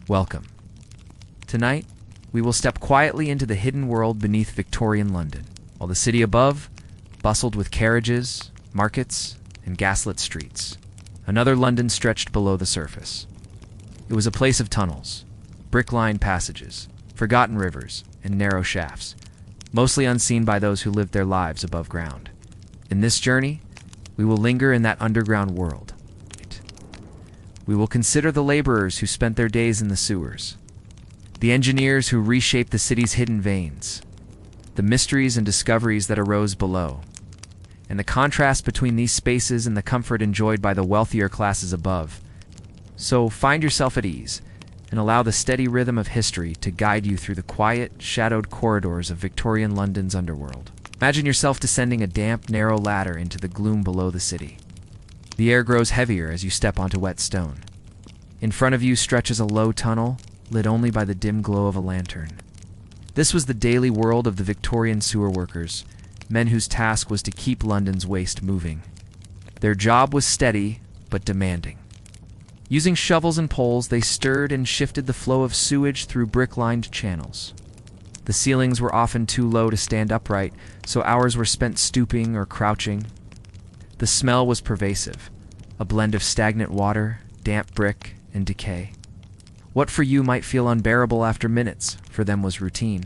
Welcome. Tonight, we will step quietly into the hidden world beneath Victorian London, while the city above bustled with carriages, markets, and gaslit streets. Another London stretched below the surface. It was a place of tunnels, brick-lined passages, forgotten rivers, and narrow shafts, mostly unseen by those who lived their lives above ground. In this journey, we will linger in that underground world. We will consider the laborers who spent their days in the sewers, the engineers who reshaped the city's hidden veins, the mysteries and discoveries that arose below, and the contrast between these spaces and the comfort enjoyed by the wealthier classes above. So find yourself at ease and allow the steady rhythm of history to guide you through the quiet, shadowed corridors of Victorian London's underworld. Imagine yourself descending a damp, narrow ladder into the gloom below the city. The air grows heavier as you step onto wet stone. In front of you stretches a low tunnel, lit only by the dim glow of a lantern. This was the daily world of the Victorian sewer workers, men whose task was to keep London's waste moving. Their job was steady, but demanding. Using shovels and poles, they stirred and shifted the flow of sewage through brick-lined channels. The ceilings were often too low to stand upright, so hours were spent stooping or crouching. The smell was pervasive, a blend of stagnant water, damp brick, and decay. What for you might feel unbearable after minutes, for them was routine.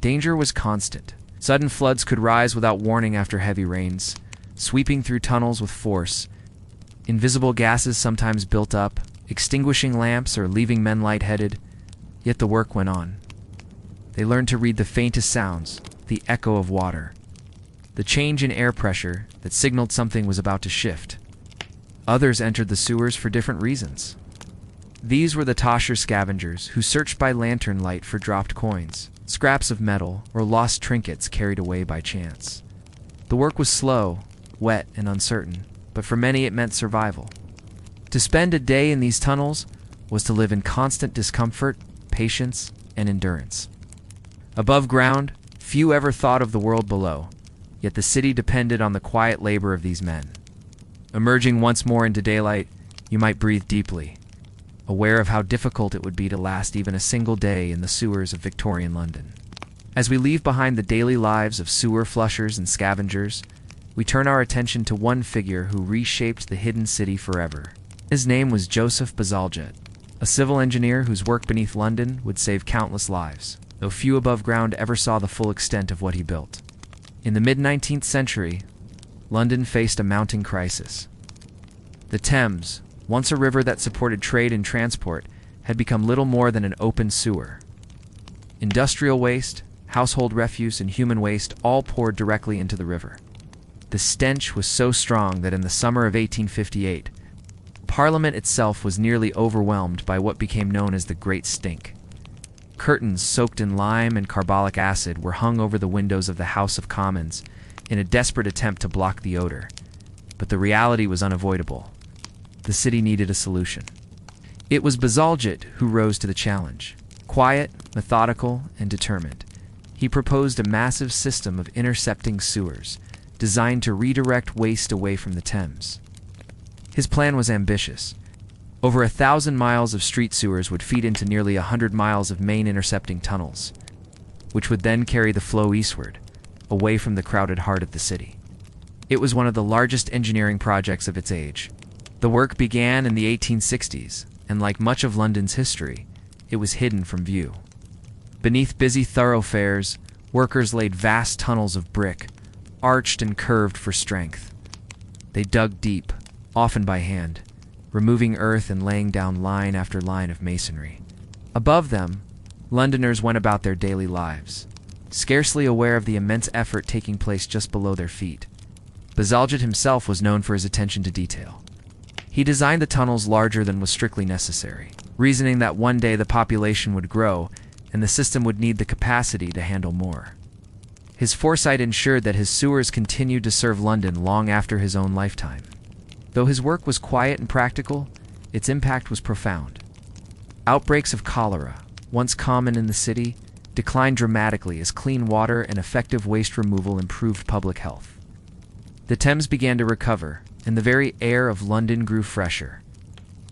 Danger was constant. Sudden floods could rise without warning after heavy rains, sweeping through tunnels with force. Invisible gases sometimes built up, extinguishing lamps or leaving men lightheaded, yet the work went on. They learned to read the faintest sounds, the echo of water, the change in air pressure that signaled something was about to shift. Others entered the sewers for different reasons. These were the Tosher scavengers who searched by lantern light for dropped coins, scraps of metal, or lost trinkets carried away by chance. The work was slow, wet, and uncertain, but for many it meant survival. To spend a day in these tunnels was to live in constant discomfort, patience, and endurance. Above ground, few ever thought of the world below, yet the city depended on the quiet labor of these men. Emerging once more into daylight, you might breathe deeply, aware of how difficult it would be to last even a single day in the sewers of Victorian London. As we leave behind the daily lives of sewer flushers and scavengers, we turn our attention to one figure who reshaped the hidden city forever. His name was Joseph Bazalgette, a civil engineer whose work beneath London would save countless lives, though few above ground ever saw the full extent of what he built. In the mid-19th century, London faced a mounting crisis. The Thames, once a river that supported trade and transport, had become little more than an open sewer. Industrial waste, household refuse, and human waste all poured directly into the river. The stench was so strong that in the summer of 1858, Parliament itself was nearly overwhelmed by what became known as the Great Stink. Curtains soaked in lime and carbolic acid were hung over the windows of the House of Commons in a desperate attempt to block the odor. But the reality was unavoidable. The city needed a solution. It was Bazalgette who rose to the challenge. Quiet, methodical, and determined, he proposed a massive system of intercepting sewers, designed to redirect waste away from the Thames. His plan was ambitious. Over 1,000 miles of street sewers would feed into nearly 100 miles of main intercepting tunnels, which would then carry the flow eastward, away from the crowded heart of the city. It was one of the largest engineering projects of its age. The work began in the 1860s, and like much of London's history, it was hidden from view. Beneath busy thoroughfares, workers laid vast tunnels of brick, arched and curved for strength. They dug deep, often by hand, removing earth and laying down line after line of masonry. Above them, Londoners went about their daily lives, scarcely aware of the immense effort taking place just below their feet. Bazalgette himself was known for his attention to detail. He designed the tunnels larger than was strictly necessary, reasoning that one day the population would grow and the system would need the capacity to handle more. His foresight ensured that his sewers continued to serve London long after his own lifetime. Though his work was quiet and practical, its impact was profound. Outbreaks of cholera, once common in the city, declined dramatically as clean water and effective waste removal improved public health. The Thames began to recover, and the very air of London grew fresher.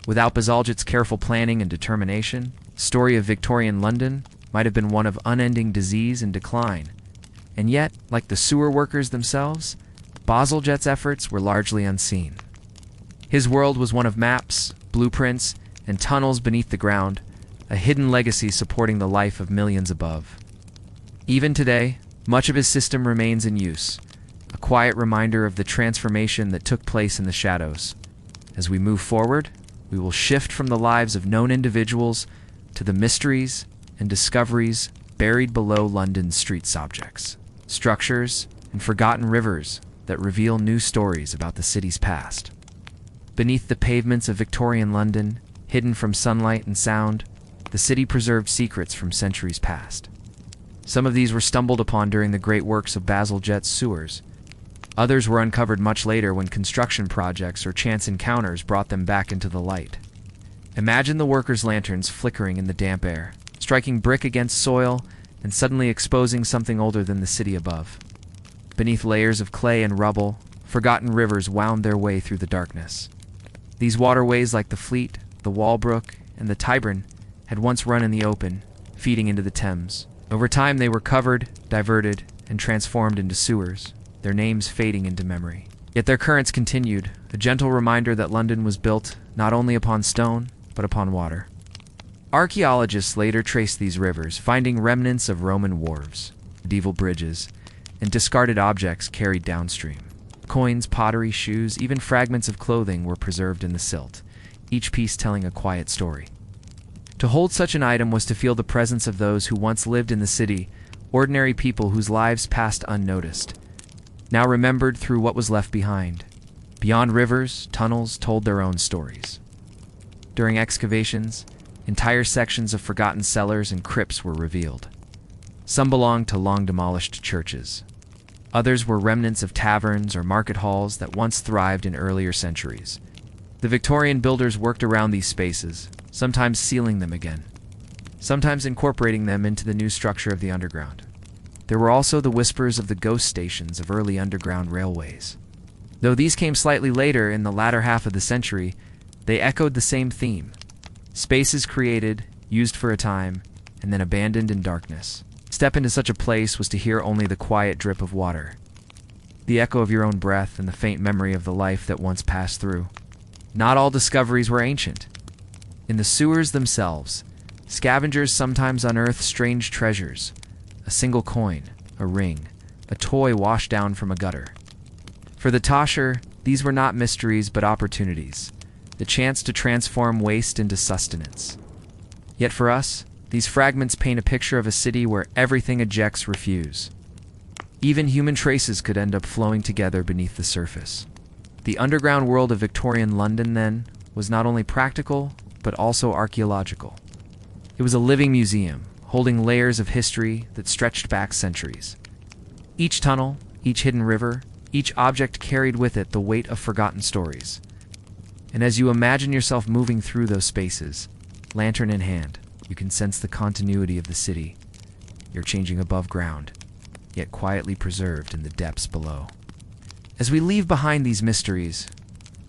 Without Bazalgette's careful planning and determination, Story of Victorian London might have been one of unending disease and decline. And yet, like the sewer workers themselves, Bazalgette's efforts were largely unseen. His world was one of maps, blueprints, and tunnels beneath the ground, a hidden legacy supporting the life of millions above. Even today, much of his system remains in use, a quiet reminder of the transformation that took place in the shadows. As we move forward, we will shift from the lives of known individuals to the mysteries and discoveries buried below London's street objects, structures, and forgotten rivers that reveal new stories about the city's past. Beneath the pavements of Victorian London, hidden from sunlight and sound, the city preserved secrets from centuries past. Some of these were stumbled upon during the great works of Bazalgette's sewers. Others were uncovered much later when construction projects or chance encounters brought them back into the light. Imagine the workers' lanterns flickering in the damp air, striking brick against soil and suddenly exposing something older than the city above. Beneath layers of clay and rubble, forgotten rivers wound their way through the darkness. These waterways, like the Fleet, the Walbrook, and the Tyburn, had once run in the open, feeding into the Thames. Over time they were covered, diverted, and transformed into sewers, their names fading into memory. Yet their currents continued, a gentle reminder that London was built not only upon stone, but upon water. Archaeologists later traced these rivers, finding remnants of Roman wharves, medieval bridges, and discarded objects carried downstream. Coins, pottery, shoes, even fragments of clothing were preserved in the silt, each piece telling a quiet story. To hold such an item was to feel the presence of those who once lived in the city, ordinary people whose lives passed unnoticed, now remembered through what was left behind. Beyond rivers, tunnels told their own stories. During excavations, entire sections of forgotten cellars and crypts were revealed. Some belonged to long-demolished churches. Others were remnants of taverns or market halls that once thrived in earlier centuries. The Victorian builders worked around these spaces, sometimes sealing them again, sometimes incorporating them into the new structure of the underground. There were also the whispers of the ghost stations of early underground railways. Though these came slightly later in the latter half of the century, they echoed the same theme. Spaces created, used for a time, and then abandoned in darkness. Step into such a place was to hear only the quiet drip of water, the echo of your own breath, and the faint memory of the life that once passed through. Not all discoveries were ancient. In the sewers themselves, scavengers sometimes unearthed strange treasures: a single coin, a ring, a toy washed down from a gutter. For the Tosher, these were not mysteries but opportunities, the chance to transform waste into sustenance. Yet for us, these fragments paint a picture of a city where everything ejects refuse. Even human traces could end up flowing together beneath the surface. The underground world of Victorian London, then, was not only practical, but also archaeological. It was a living museum, holding layers of history that stretched back centuries. Each tunnel, each hidden river, each object carried with it the weight of forgotten stories. And as you imagine yourself moving through those spaces, lantern in hand, you can sense the continuity of the city. You're changing above ground, yet quietly preserved in the depths below. As we leave behind these mysteries,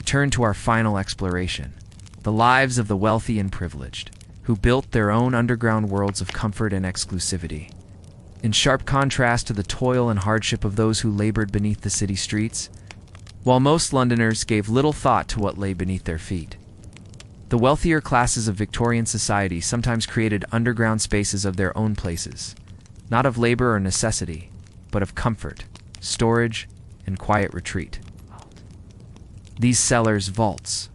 turn to our final exploration, the lives of the wealthy and privileged, who built their own underground worlds of comfort and exclusivity. In sharp contrast to the toil and hardship of those who labored beneath the city streets, while most Londoners gave little thought to what lay beneath their feet, the wealthier classes of Victorian society sometimes created underground spaces of their own places, not of labor or necessity, but of comfort, storage, and quiet retreat. These cellars, vaults,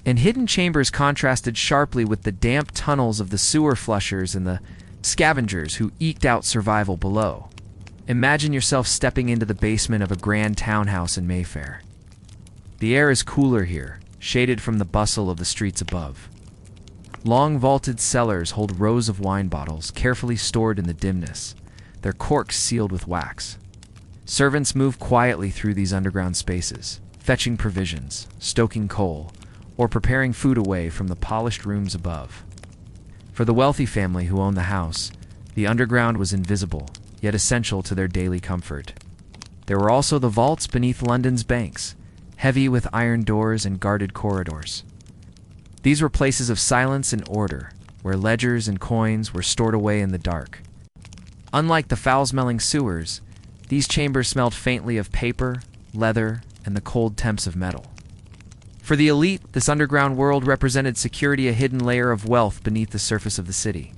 and hidden chambers contrasted sharply with the damp tunnels of the sewer flushers and the scavengers who eked out survival below. Imagine yourself stepping into the basement of a grand townhouse in Mayfair. The air is cooler here, shaded from the bustle of the streets above. Long vaulted cellars hold rows of wine bottles, carefully stored in the dimness, their corks sealed with wax. Servants move quietly through these underground spaces, fetching provisions, stoking coal, or preparing food away from the polished rooms above. For the wealthy family who owned the house, the underground was invisible, yet essential to their daily comfort. There were also the vaults beneath London's banks, heavy with iron doors and guarded corridors. These were places of silence and order, where ledgers and coins were stored away in the dark. Unlike the foul-smelling sewers, these chambers smelled faintly of paper, leather, and the cold temps of metal. For the elite, this underground world represented security, a hidden layer of wealth beneath the surface of the city.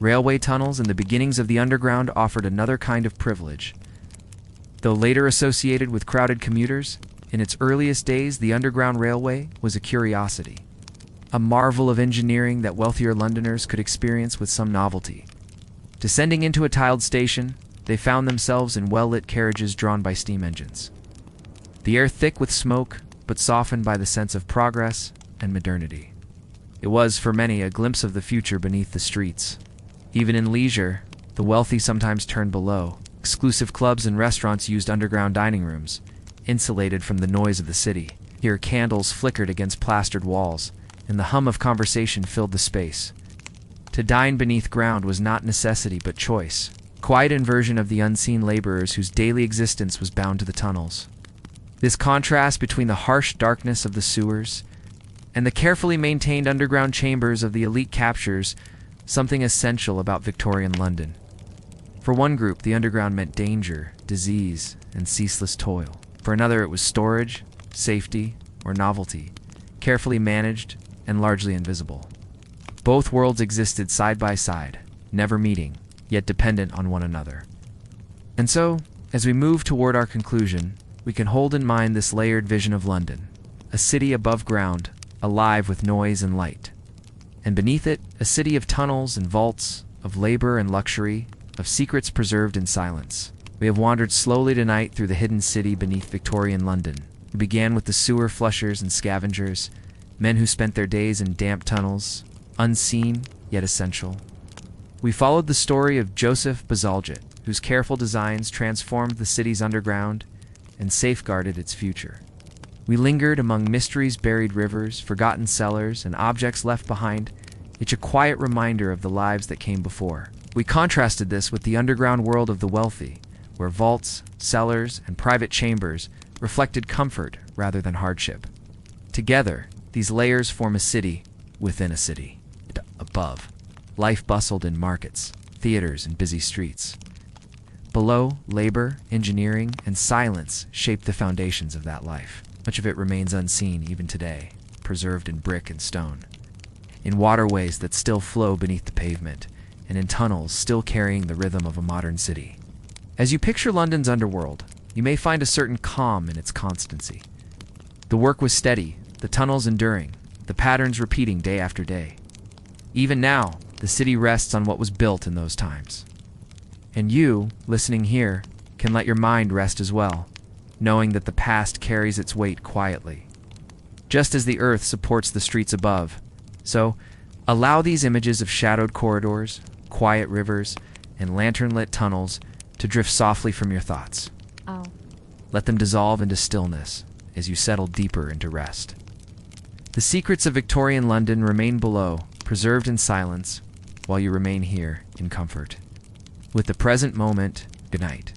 Railway tunnels and the beginnings of the underground offered another kind of privilege. Though later associated with crowded commuters, in its earliest days the Underground Railway was a curiosity, a marvel of engineering that wealthier Londoners could experience with some novelty. Descending into a tiled station, they found themselves in well-lit carriages drawn by steam engines. The air thick with smoke, but softened by the sense of progress and modernity. It was, for many, a glimpse of the future beneath the streets. Even in leisure, the wealthy sometimes turned below. Exclusive clubs and restaurants used underground dining rooms, insulated from the noise of the city. Here candles flickered against plastered walls, and the hum of conversation filled the space. To dine beneath ground was not necessity but choice, quiet inversion of the unseen laborers whose daily existence was bound to the tunnels. This contrast between the harsh darkness of the sewers and the carefully maintained underground chambers of the elite captures something essential about Victorian London. For one group, the underground meant danger, disease, and ceaseless toil. For another, it was storage, safety, or novelty, carefully managed and largely invisible. Both worlds existed side by side, never meeting, yet dependent on one another. And so, as we move toward our conclusion, we can hold in mind this layered vision of London, a city above ground, alive with noise and light. And beneath it, a city of tunnels and vaults, of labor and luxury, of secrets preserved in silence. We have wandered slowly tonight through the hidden city beneath Victorian London. We began with the sewer flushers and scavengers, men who spent their days in damp tunnels, unseen yet essential. We followed the story of Joseph Bazalgette, whose careful designs transformed the city's underground and safeguarded its future. We lingered among mysteries, buried rivers, forgotten cellars, and objects left behind, each a quiet reminder of the lives that came before. We contrasted this with the underground world of the wealthy, where vaults, cellars, and private chambers reflected comfort rather than hardship. Together, these layers form a city within a city. Above, life bustled in markets, theaters, and busy streets. Below, labor, engineering, and silence shaped the foundations of that life. Much of it remains unseen even today, preserved in brick and stone, in waterways that still flow beneath the pavement, and in tunnels still carrying the rhythm of a modern city. As you picture London's underworld, you may find a certain calm in its constancy. The work was steady, the tunnels enduring, the patterns repeating day after day. Even now, the city rests on what was built in those times. And you, listening here, can let your mind rest as well, knowing that the past carries its weight quietly. Just as the earth supports the streets above, so allow these images of shadowed corridors, quiet rivers, and lantern-lit tunnels to drift softly from your thoughts. Let them dissolve into stillness as you settle deeper into rest. The secrets of Victorian London remain below, preserved in silence, while you remain here in comfort. With the present moment, good night.